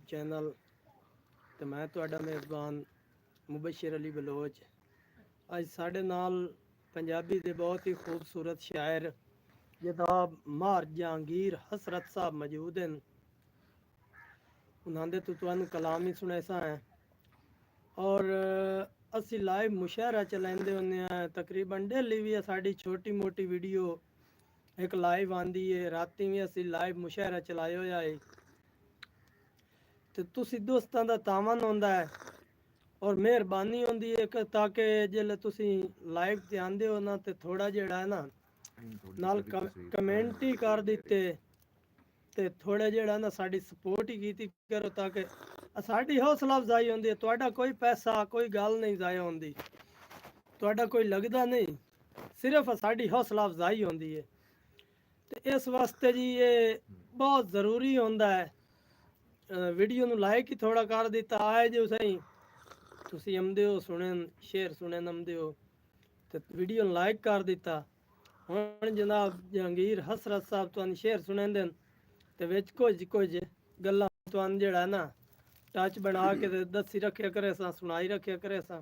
Channel ਤੇ ਮੈਂ ਤੁਹਾਡਾ ਮੇਜ਼ਬਾਨ ਮੁਬਸ਼ਰ ਅਲੀ ਬਲੋਚ। ਅੱਜ ਸਾਡੇ ਨਾਲ ਪੰਜਾਬੀ ਦੇ ਬਹੁਤ ਹੀ ਖੂਬਸੂਰਤ ਸ਼ਾਇਰ ਜਨਾਬ ਮਾਰ ਜਹਾਂਗੀਰ ਹਸਰਤ ਸਾਹਿਬ ਮੌਜੂਦ ਹਨ। ਉਹਨਾਂ ਦੇ ਤੋਂ ਤੁਹਾਨੂੰ ਕਲਾਮ ਹੀ ਸੁਣਾਇਸਾ ਹੈ ਔਰ ਅਸੀਂ ਲਾਈਵ ਮੁਸ਼ਾਇਰਾ ਚਲਾਉਂਦੇ ਹੁੰਦੇ ਹਾਂ। ਤਕਰੀਬਨ ਡੇਲੀ ਵੀ ਸਾਡੀ ਛੋਟੀ ਮੋਟੀ ਵੀਡੀਓ ਇੱਕ ਲਾਈਵ ਆਂਦੀ ਹੈ। ਰਾਤੀ ਵੀ ਅਸੀਂ ਲਾਈਵ ਮੁਸ਼ਾਇਰਾ ਚਲਾਇਆ ਹੋਇਆ ਹੈ ਤੇ ਤੁਸੀਂ ਦੋਸਤਾਂ ਦਾ ਤਾਮਨ ਹੁੰਦਾ ਹੈ ਔਰ ਮਿਹਰਬਾਨੀ ਹੁੰਦੀ ਹੈ ਕਿ ਤਾਂ ਕਿ ਜੇ ਤੁਸੀਂ ਲਾਈਵ ਤੇ ਆਂਦੇ ਹੋ ਨਾ ਤੇ ਥੋੜਾ ਜਿਹੜਾ ਹੈ ਨਾ ਨਾਲ ਕਮੈਂਟ ਹੀ ਕਰ ਦਿੱਤੇ ਤੇ ਥੋੜਾ ਜਿਹੜਾ ਨਾ ਸਾਡੀ ਸਪੋਰਟ ਹੀ ਕੀਤੀ ਕਰੋ ਤਾਂ ਕਿ ਸਾਡੀ ਹੌਸਲਾ ਅਫਜ਼ਾਈ ਹੁੰਦੀ ਹੈ। ਤੁਹਾਡਾ ਕੋਈ ਪੈਸਾ ਕੋਈ ਗੱਲ ਨਹੀਂ ਜ਼ਾਇਆ ਹੁੰਦੀ, ਤੁਹਾਡਾ ਕੋਈ ਲੱਗਦਾ ਨਹੀਂ, ਸਿਰਫ ਸਾਡੀ ਹੌਸਲਾ ਅਫਜ਼ਾਈ ਹੁੰਦੀ ਹੈ। ਤੇ ਇਸ ਵਾਸਤੇ ਜੀ ਇਹ ਬਹੁਤ ਜ਼ਰੂਰੀ ਹੁੰਦਾ ਹੈ। ਵੀਡੀਓ ਨੂੰ ਲਾਈਕ ਹੀ ਥੋੜਾ ਕਰ ਦਿੱਤਾ ਆਏ ਜੋ ਸਹੀ ਤੁਸੀਂ ਆਉਂਦੇ ਹੋ ਸੁਣਨ ਸ਼ੇਅਰ ਸੁਣਨ ਆਉਂਦੇ ਹੋ ਤੇ ਵੀਡੀਓ ਨੂੰ ਲਾਈਕ ਕਰ ਦਿੱਤਾ। ਹੁਣ ਜਨਾਬ ਜਹਾਂਗੀਰ ਹਸਰਤ ਸਾਹਿਬ ਤੁਹਾਨੂੰ ਸ਼ੇਅਰ ਸੁਣਾਉਂਦੇ ਨੇ ਤੇ ਵਿੱਚ ਕੁਝ ਗੱਲਾਂ ਤੁਹਾਨੂੰ ਜਿਹੜਾ ਨਾ ਟੱਚ ਬਣਾ ਕੇ ਤੇ ਦੱਸੀ ਰੱਖਿਆ ਕਰੇ ਸਾਂ, ਸੁਣਾਈ ਰੱਖਿਆ ਕਰੇ ਸਾਂ।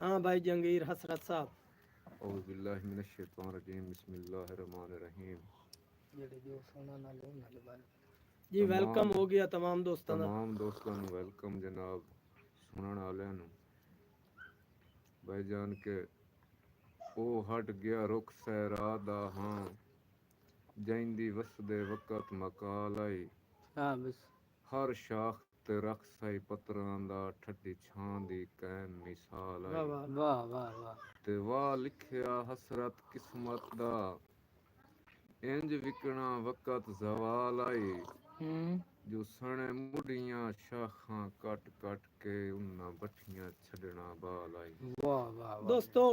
हाँ भाई जहांगीर हसरत साहब। औज़ु बिल्लाहि मिनश शैतानिर रजीम बिस्मिल्लाहिर रहमानिर रहीम। जी वेलकम हो गया तमाम दोस्तों का। तमाम दोस्तों ਨੂੰ ਵੈਲਕਮ ਜਨਾਬ ਸੁਣਨ ਵਾਲਿਆਂ ਨੂੰ। ਭਾਈ ਜਾਨ ਕੇ ਉਹ ਹਟ ਗਿਆ ਰੁਖ ਸਹਿਰਾ ਦਾ ਹਾਂ ਜਾਂਦੀ ਵਸਦੇ ਵਕਤ ਮਕਾਲ ਆਈ। हाँ बस ਹਰ ਸ਼ਾਖ ਤੇ ਰਖ ਸਾਈ ਪੱਤਰਾਂ ਦਾ ਠੱਡੀ ਛਾਂ ਦੀ ਕੈਮ ਮਿਸਾਲ ਆਈ। वाह वाह वाह वाह ਤੇ ਵਾਹ ਲਿਖਿਆ ਹਸਰਤ ਕਿਸਮਤ ਦਾ ਇੰਜ ਵਿਕਣਾ ਵਕਤ ਜ਼ਵਾਲ ਆਈ। ਜੋ ਸਣੇ ਮੁੱਢੀਆਂ ਸ਼ਾਖਾਂ ਕੱਟ ਕੱਟ ਕੇ ਉਹਨਾਂ ਬੱਠੀਆਂ ਛੱਡਣਾ ਬਾਲ ਆਈ। वाह वाह दोस्तों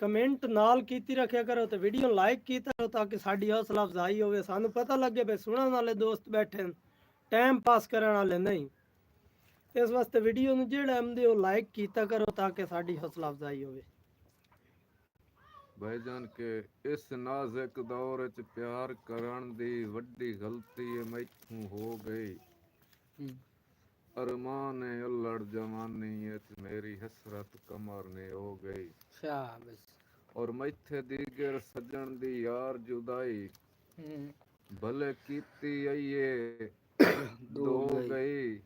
कमेंट नाल कीती रखिया करो तो वीडियो लाइक कीता करो ताकि साडी हौसला अफजाई होवे, सानू पता लगे भाई सुनने वाले दोस्त बैठे टाइम पास करने वाले नहीं। इस वास्ते वीडियो ਨੂੰ ਜਿਹੜਾ ਆਉਂਦੇ ਹੋ ਲਾਈਕ ਕੀਤਾ ਕਰੋ ਤਾਕਿ ਸਾਡੀ ਹੌਸਲਾ ਅਫਜ਼ਾਈ ਹੋਵੇ। ਭਾਈਜਾਨ ਕੇ ਇਸ ਨਾਜ਼ੁਕ ਦੌਰ 'ਚ ਪਿਆਰ ਕਰਨ ਦੀ ਵੱਡੀ ਗਲਤੀ ਮੈਥੋਂ ਹੋ ਗਈ। ਅਰਮਾਨ ਅਲੜ ਜਵਾਨੀ 'ਚ ਮੇਰੀ ਹਸਰਤ ਕਮਰ ਨੇ ਹੋ ਗਈ। ਸ਼ਾਬਾਸ਼। ਔਰ ਮੈਥੇ ਦੀਗਰ ਸੱਜਣ ਦੀ ਯਾਰ ਜੁਦਾਈ ਭਲੇ ਕੀਤੀ ਆਈਏ ਦੋ ਗਈ।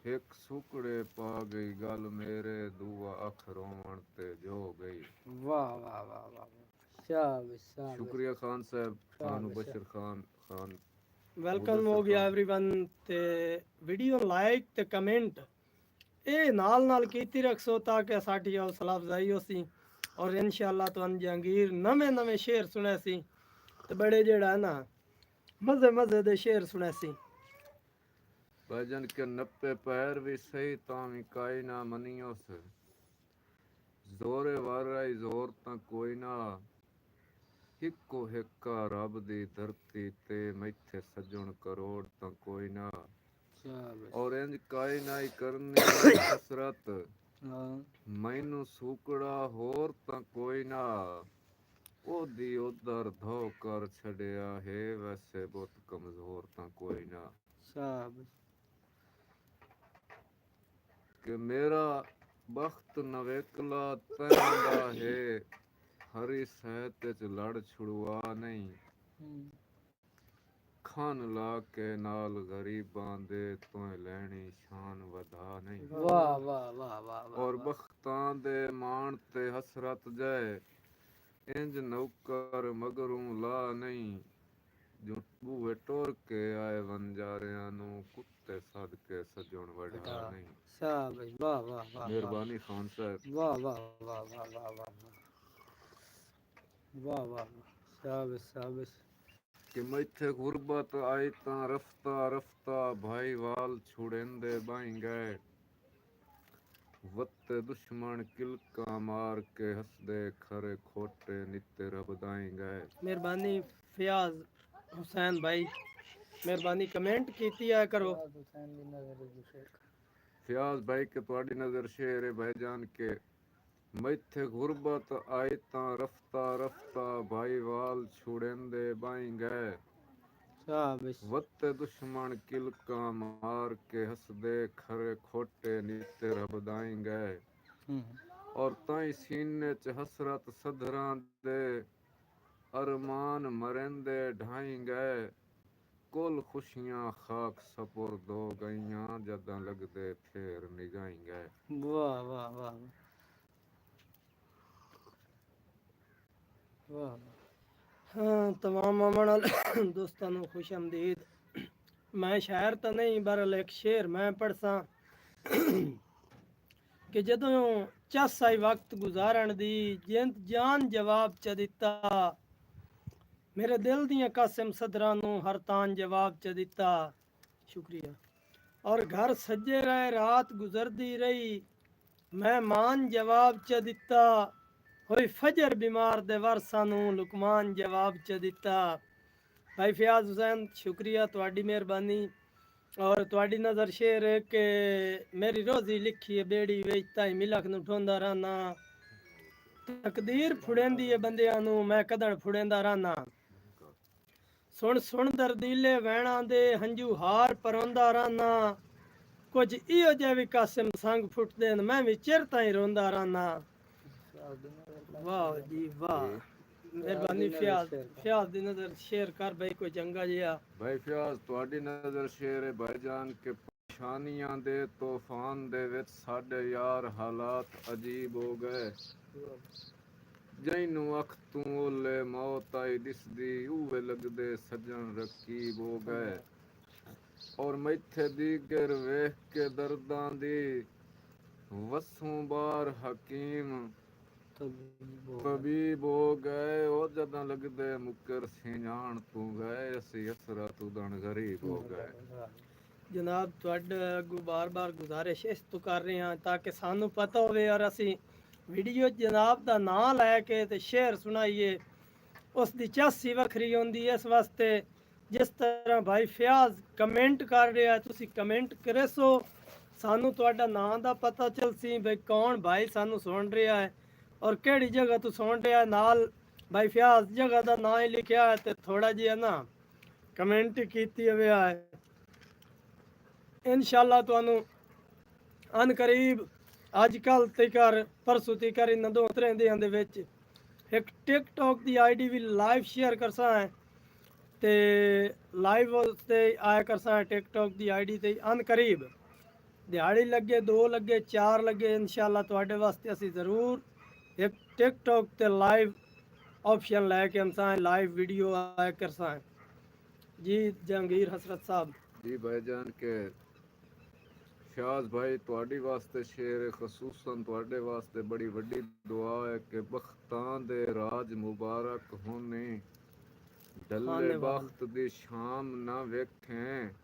ਇੱਕ ਸੁਕੜੇ ਪਾ ਗਈ ਗੱਲ ਮੇਰੇ ਦੂਆ ਅੱਖ ਰੋਵਣ ਤੇ ਜੋ ਗਈ। ਵਾਹ ਵਾਹ ਵਾਹ ਵਾਹ ਸ਼ਾਬਾਸ਼। ਸ਼ੁਕਰੀਆ ਖਾਨ ਸਾਹਿਬ, ਖਾਨ ਮੁਬਸ਼ਰ ਖਾਨ। ਵੈਲਕਮ ਹੋ ਗਿਆ एवरीवन ਤੇ ਵੀਡੀਓ ਲਾਈਕ ਤੇ ਕਮੈਂਟ ਇਹ ਨਾਲ ਕੀਤੀ ਰੱਖੋ ਤਾਂ ਕਿ ਸਾਡੀ ਹੌਸਲਾ ਅਫਜ਼ਾਈ ਹੋਸੀ ਔਰ ਇਨਸ਼ਾਅੱਲਾ ਤੁਹਾਨੂੰ ਜਹਾਂਗੀਰ ਨਵੇਂ ਸ਼ੇਰ ਸੁਣੇ ਸੀ ਤੇ ਬੜੇ ਜਿਹੜਾ ਨਾ ਮਜ਼ੇ ਦੇ ਸ਼ੇਰ ਸੁਣੇ ਸੀ। ਭਾਈਜਾਨ ਕੇ ਨੱਪੇ ਪੈਰ ਵੀ ਸਹੀ ਤਾਂ ਵੀ ਕਾਈ ਨਾ ਮੰਨਿਓ ਸੇ। ਜ਼ੋਰੇ ਵਾਰਾਈ ਜ਼ੋਰ ਤਾਂ ਕੋਈ ਨਾ ਇੱਕੋ ਹਿੱਕਾ ਰੱਬ ਦੀ ਧਰਤੀ ਤੇ ਮੈਥੇ ਸੱਜਣ ਕਰੋੜ ਤਾਂ ਕੋਈ ਨਾ। ਔਰ ਇੰਜ ਕਾਈ ਨਾ ਹੀ ਕਰਨੀ ਹਸਰਤ ਮੈਨੂੰ ਸੂਕੜਾ ਹੋਰ ਤਾਂ ਕੋਈ ਨਾ। ਉਹਦੀ ਉਧਰ ਧੋ ਕਰ ਛੱਡਿਆ ਹੈ ਵੈਸੇ ਬਹੁਤ ਕਮਜ਼ੋਰ ਤਾਂ ਕੋਈ ਨਾ। ਕਿ ਮੇਰਾ ਬਖਤ ਨਵੇਕਲਾ ਤੈਂਦਾ ਹੈ ਹਰੀ ਸਹਿਤ 'ਚ ਲੜ ਛੁੜਵਾ ਨਹੀਂ। ਖਾਨ ਲਾ ਕੇ ਨਾਲ ਗਰੀਬਾਂ ਦੇ ਤੋਂ ਲੈਣੀ ਸ਼ਾਨ ਵਧਾ ਨਹੀਂ। ਵਾਹ ਵਾਹ ਵਾਹ ਵਾਹ। ਔਰ ਬਖਤਾਂ ਦੇ ਮਾਣ ਤੇ ਹਸਰਤ ਜਾਏ ਇੰਜ ਨੌਕਰ ਮਗਰੋਂ ਲਾ ਨਹੀਂ। ਜੋ ਬੂਹੇ ਟੋਰ ਕੇ ਆਏ ਵਣਜਾਰਿਆਂ ਨੂੰ ਕੁੱਤੇ ਸੱਦ ਕੇ ਸੱਜਣ ਵਢਾ ਨਹੀਂ। ਸ਼ਾਬਾਸ਼ ਵਾਹ ਵਾਹ ਵਾਹ। ਮਿਹਰਬਾਨੀ ਖਾਨ ਸਾਹਿਬ। ਵਾਹ ਵਾਹ ਵਾਹ ਵਾਹ ਵਾਹ ਵਾਹ ਵਾਹ ਵਾਹ ਸ਼ਾਬਾਸ਼। ਕਿ ਮੈਥੇ ਗੁਰਬਤ ਆਈ ਤਾਂ ਰਫਤਾ ਰਫਤਾ ਭਾਈਵਾਲ ਛੁੜੇਂਦੇ ਬਾਈ ਗਏ। ਵੱਤੇ ਦੁਸ਼ਮਣ ਕਿਲਕਾਂ ਮਾਰ ਕੇ ਹੱਸਦੇ ਖਰੇ ਖੋਟੇ ਨਿੱਤੇ ਰਬਦਾਈ ਗਏ। ਮਿਹਰਬਾਨੀ ਫਿਆਜ਼ हुसैन भाई मेहरबानी कमेंट कीती है करो। ਫਿਆਜ਼ ਭਾਈ ਕਿ ਤੁਹਾਡੀ ਨਜ਼ਰ ਸ਼ੇਰ ਹੈ ਭਾਈਜਾਨ ਕੇ ਮੈਥੇ ਗੁਰਬਤ ਆਈ ਤਾਂ ਰਫਤਾ ਰਫਤਾ ਭਾਈਵਾਲ ਛੁੜੇਂਦੇ ਬਾਈ ਗਏ। शाबाश वत्ते दुश्मन किलका मार के हंसदे खरे खोटे नीते रबदाई गए और ताई सीने च हसरत सधरां दे अरमान मरेंदे ढाई गए कुल खुशियां खाक सपुर्द हो गईयां जदां लगदे फेर निगाई गए। वाह वाह वाह वाह हाँ तमाम अमन दोस्तों ਨੂੰ खुश आमदीद। मैं शायर तो नहीं बहरहाल एक शेर मैं पढ़सा कि जदों चस आई वक्त गुजारन दी जिंद जान जवाब च दिता मेरे दिल दियां कासिम सदरां नूं हर तान जवाब च दिता शुक्रिया। और घर सजे रहे रात गुजरदी रही मैं मान जवाब च दिता होई फजर बीमार दे वारसां नूं लुकमान जवाब च दिता। भाई फयाज हुसैन शुक्रिया तुहाडी मेहरबानी और तुहाडी नज़र शेर है कि मेरी रोजी लिखी है बेड़ी विच ताई मिलक नूं ठोंदा रहना तकदीर फुड़ेंदी है बंदियां नूं मैं कदड़ फुड़ेंदा रहना सुन सुन दर्दीले वैणा दे हंजू हार परोंदा रहना कुछ इहो जे भी कासिम संग फुटदे न मैं भी चिर ताईं रोंदा रहना। वाह जी वाह मेहरबानी फयाज फयाज दी नज़र शेर कर भाई कोई चंगा जिहा। भाई फयाज तुहाडी नज़र शेर है भाईजान के परेशानियां दे तूफान दे विच साडे यार हालात अजीब हो गए जैनू अख तू ओले मौत आई दिसदी उवे लगदे सजन रकीब हो गए और मैथे दीगर वेख के दर्दां दी वसूं बार हकीम तबीब हो गए ओ जदां लगदे मुकर सियाण तू गए असी असरा तू दन गरीब हो गए। जनाब तुहाडे अगू बार बार गुजारिश इस तो कर रहे हैं ताकि सानू पता होवे और असी वीडियो जनाब दा नाम लैके ते शेर सुनाइए उस दी चासी वखरी होंदी है। इस वास्ते जिस तरह भाई फयाज कमेंट कर रहा है तुसी कमेंट करे सो सानू तुहाडा नाम दा पता चलसी भाई कौन भाई सानू सुन रहा है और केड़ी जगह तू सुन रहा है नाल भाई फयाज जगह दा नाम ही लिखा है ते थोड़ा जिहा ना कमेंट कीती हुआ है। इंशाअल्लाह तुहानू अन करीब अजकल तकर परसों तकर इन दो त्रेंदियां दे विच एक टिकटॉक दी आईडी भी लाइव शेयर करसा है ते लाइव ते आया करसा है टिकटॉक दी आईडी ते अन करीब दिहाड़ी लगे दो लगे चार लगे इंशाअल्लाह तुहाडे वास्ते असी ज़रूर एक टिकटॉक ते लाइव ऑप्शन लैके हम सा लाइव वीडियो आया करसा है जी जहांगीर हसरत साहब जी भाईजान के फयाज भाई तुहाडी वास्ते शेर खसूसन तुहाडे वास्ते बड़ी वड्डी दुआ है कि बख्तां दे राज मुबारक होने डल्ले बख्त दी शाम ना वेखें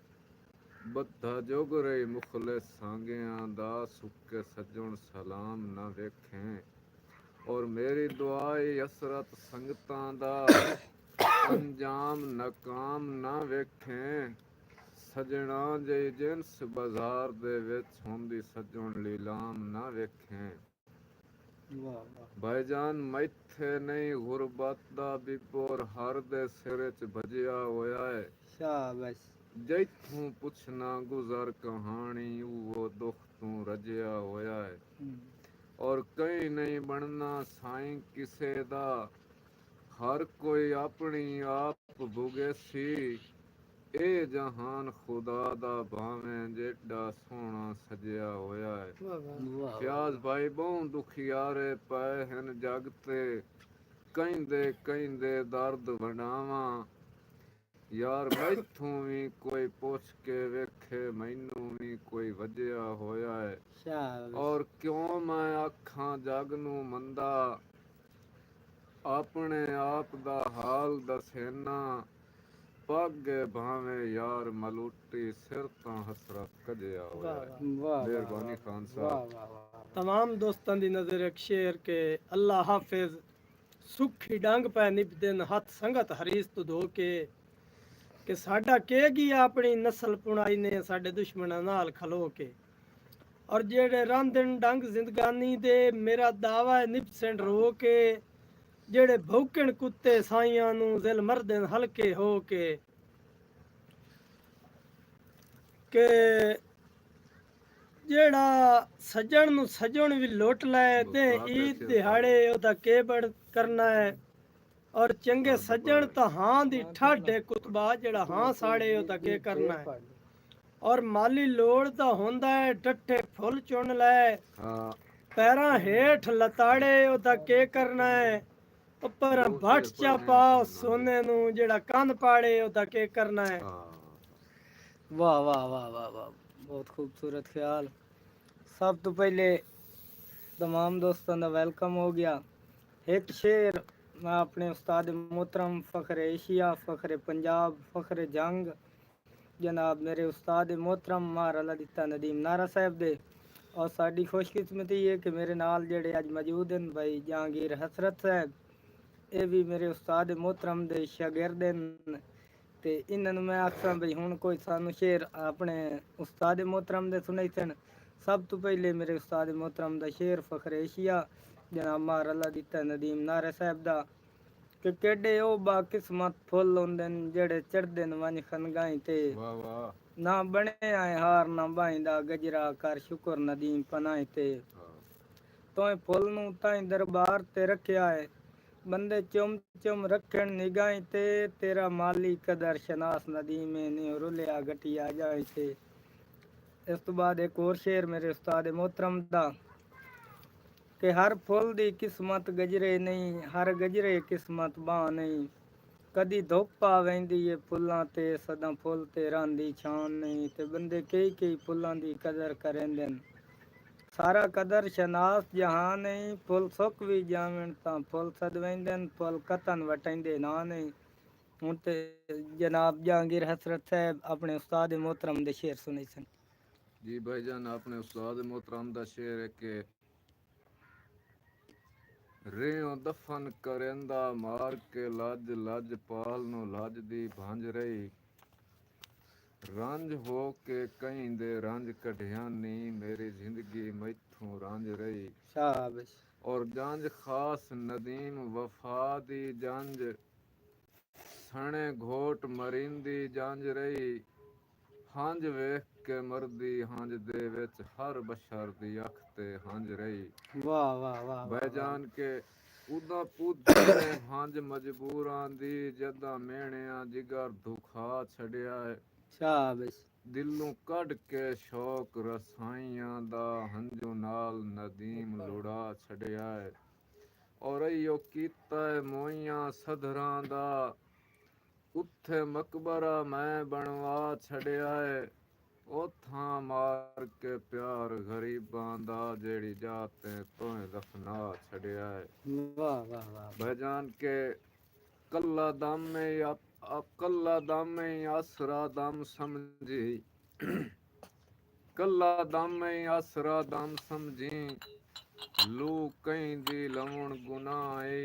बद्धा जोग रही मुखलिस सांगियां दा सुक्के सज्जण सलाम ना वेखें और मेरी दुआई असरत संगतां दा अंजाम नाकाम ना वेखें सजना जे जिनस बाजार दे विच होंदी सजण लीलाम ना वेखें भाईजान मैथे नहीं गुरबत दा बिपोर हर दे सिर च भजिया होया है शाबाश जैथों पुछना गुजर कहानी वो दुख तू रजिया होया है और कई नहीं बनना साईं किसे दा हर कोई अपनी आप भुगे सी ए जहान खुदा दा भावें जेड़ा सोना सजिया होया है। फयाज भाई बहुत दुखियारे पए हन जग ते कहिंदे दर्द वंडावा यार मैथों भी कोई पुछ के वेखे मैनू भी कोई वजिया होया है और क्यों मैं आखां जग नू मंदा अपने आप दा हाल दसेना पग भावे यार मलूटी सिर तो हसरत कजिया होया है। मेहरबानी खान साहब। तमाम दोस्तों की नज़र एक शेर के अल्लाह हाफिज सुखी डंग पै निभ दिन हथ संगत हरीस तो धो के साडा केगी अपनी नस्ल पुणाई ने साडे दुश्मनां नाल खलो के और जेड़े रांधन डंग जिंदगानी दे मेरा दावा है निभ सेंड रो के जेड़े भौकण कुत्ते साइयां नू दिल मरदन हल्के हो के ਕਿ ਜਿਹੜਾ ਸੱਜਣ ਨੂੰ ਸੱਜਣ ਵੀ ਲੁੱਟ ਲੈ ਤੇ ਈਦ ਦਿਹਾੜੇ ਉਹਦਾ ਕੇਬੜ ਕਰਨਾ ਹੈ। ਔਰ ਚੰਗੇ ਸੱਜਣ ਤਾਂ ਹਾਂ ਦੀ ਠਾਡੇ ਕੁਤਬਾ ਜਿਹੜਾ ਹਾਂ ਸਾੜੇ ਉਹਦਾ ਕੀ ਕਰਨਾ ਹੈ। ਔਰ ਮਾਲੀ ਲੋੜ ਤਾਂ ਹੁੰਦਾ ਹੈ ਡੱਠੇ ਫੁੱਲ ਚੁਣ ਲੈ, ਹਾਂ ਪੈਰਾਂ ਹੇਠ ਲਤਾੜੇ ਉਹਦਾ ਕੀ ਕਰਨਾ ਹੈ। ਉੱਪਰ ਭੱਟ ਚਾ ਪਾ ਸੋਨੇ ਨੂੰ ਜਿਹੜਾ ਕੰਨ ਪਾੜੇ ਉਹਦਾ ਕੀ ਕਰਨਾ ਹੈ। वाह वाह वाह वाह वाह, बहुत खूबसूरत ख्याल। सब तो पहले तमाम दोस्तों का वेलकम हो गया। एक शेर मैं अपने उस्ताद मोहतरम फ़ख्र एशिया, फ़ख्र पंजाब, फ़ख्र जंग जनाब मेरे उस्ताद मोहतरम महाराला दिता नदीम नारा साहब दे। और साड़ी खुशकिस्मती है कि मेरे नाल जेड़े अज मौजूद हैं भाई जहांगीर हसरत साहब, ये भी मेरे उस्ताद मोहतरम दे शागिर्द हैं। ਤੇ ਇਹਨਾਂ ਨੂੰ ਮੈਂ ਆਖਾਂ ਬਈ ਹੁਣ ਕੋਈ ਸਾਨੂੰ ਸ਼ੇਰ ਆਪਣੇ ਉਸਤਾਦ मोहतरम ਦੇ ਸੁਣਾਈ ਸਨ। ਸਭ ਤੋਂ ਪਹਿਲੇ ਮੇਰੇ ਉਸਤਾਦ मोहतरम ਦਾ ਸ਼ੇਰ ਫ਼ਖਰ ਏਸ਼ੀਆ ਜਨਾਬ ਮਾਰਲਾ ਦਿੱਤਾ ਨਦੀਮ ਨਾਰੇ ਸਾਹਿਬ ਦਾ ਕਿ ਕਿਹੜੇ ਉਹ ਬਾਕਿਸਮਤ ਫੁੱਲ ਹੁੰਦੇ ਨੇ ਜਿਹੜੇ ਚੜਦੇ ਨੇ ਵੰਜ ਖਨਗਾਈ ਤੇ ਵਾਹ ਵਾਹ ਨਾ ਬਣੇ ਆਏ ਹਾਰ ਨਾ ਬਾਈਂਦਾ ਗਜਰਾ ਕਰ ਸ਼ੁਕਰ ਨਦੀਮ ਪਨਾਏ ਤੇ ਤੋਏ ਫੁੱਲ ਨੂੰ ਤਾਂ ਦਰਬਾਰ ਤੇ ਰੱਖਿਆ ਹੈ बंदे चुम चुम रखन निगाह ते तेरा माली कदर शनास नदीम ने रुलिया गटिया जाए थे। इस तो बाद एक और शेर मेरे उस्ताद मोहतरम दा कि हर फुल दी किस्मत गजरे नहीं, हर गजरे किस्मत बां नहीं, कदी धुप आ वेंदी है फुल्लां ते सदा फुल ते रांदी छान नहीं ते बंदे कई कई फुल्लां दी कदर करेंदे न। सारा कदर शनास जहां नहीं, फुल सुक भी जावन तां फुल सदवेंदन, फुल कतन वटेंदे ना नहीं। हुण ते जनाब जहांगीर हसरत साहब अपने उस्ताद मोहतरम दे शेर सुने सन। जी भाईजान अपने उस्ताद मोहतरम दा शेर है कि रेओ दफन करेंदा मार के लज लज पाल नो लज दी भंज रही, रंज हो के कहीं दे रंज कढ़िया नी, मेरी जिंदगी मैथों रंज रही। शाबाश। और जंज खास नदीम वफा दी जंज, सने घोट मरिंदी जंज रही, हंज वेख के मरदी हंज दे विच हर बशर दी अख ते हंज रही। वाह वाह वाह भाईजान के उदा पुद्धे ने हंज मजबूरां दी, जदा मेहणिया जिगर दुखा छड़िया है। शाबाश। दिलों कढ़ के शौक रसाइयां दा, हंजू नाल नदीम लुड़ा छड़िया है। और अयो कीता है मोइयां सधरां दा, उत्थे मकबरा मैं बनवा छड़िया है। ओथां मार के प्यार गरीबां दा, जेड़ी जाते तोए दफना छड़िया है। वाह वाह वाह। भाईजान के कल्ला दम में कल्ला दम में आसरा दम समझी, कल्ला दम में आसरा दम समझी, लू कहीं दी लवण गुनाई।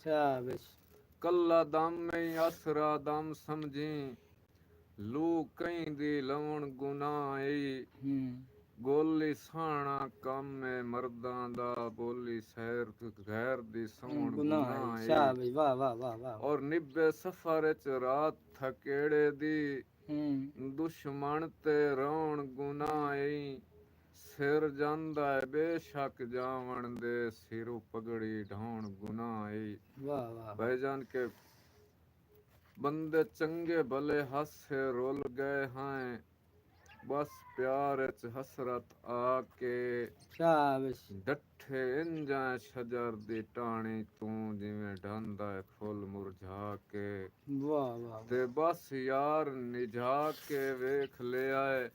शाबाश। कल्ला दम में आसरा दम समझी, लू कहीं दी लवण गुनाई। गोली साना कम में मर्दां दा, बोली सैर गैर दी सौण गुनाई। शाबाश। वाह वाह वाह वाह। और निब्बे सफर च रात थकेड़े दी, दुश्मन ते रौण गुनाई। सिर जांदा है बेशक जावण दे, सिरू पगड़ी ढौण गुनाई। वाह वाह। भाईजान के बंदे चंगे भले हासे रोल गए हैं, बस प्यार च हसरत आके। शाबाश। डठे इंजा शजर दी टाणी, तू जिवें ढांदा है फुल मुरझा के। वाह वाह। ते बस यार निझा के वेख लिया है,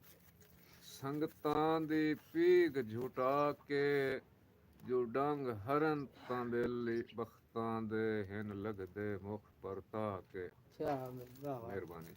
संगतां दी पीग झुटा के। जो डंग हरन तां बेली बख्तां दे, हिन लगदे मुख परता के। मेहरबानी।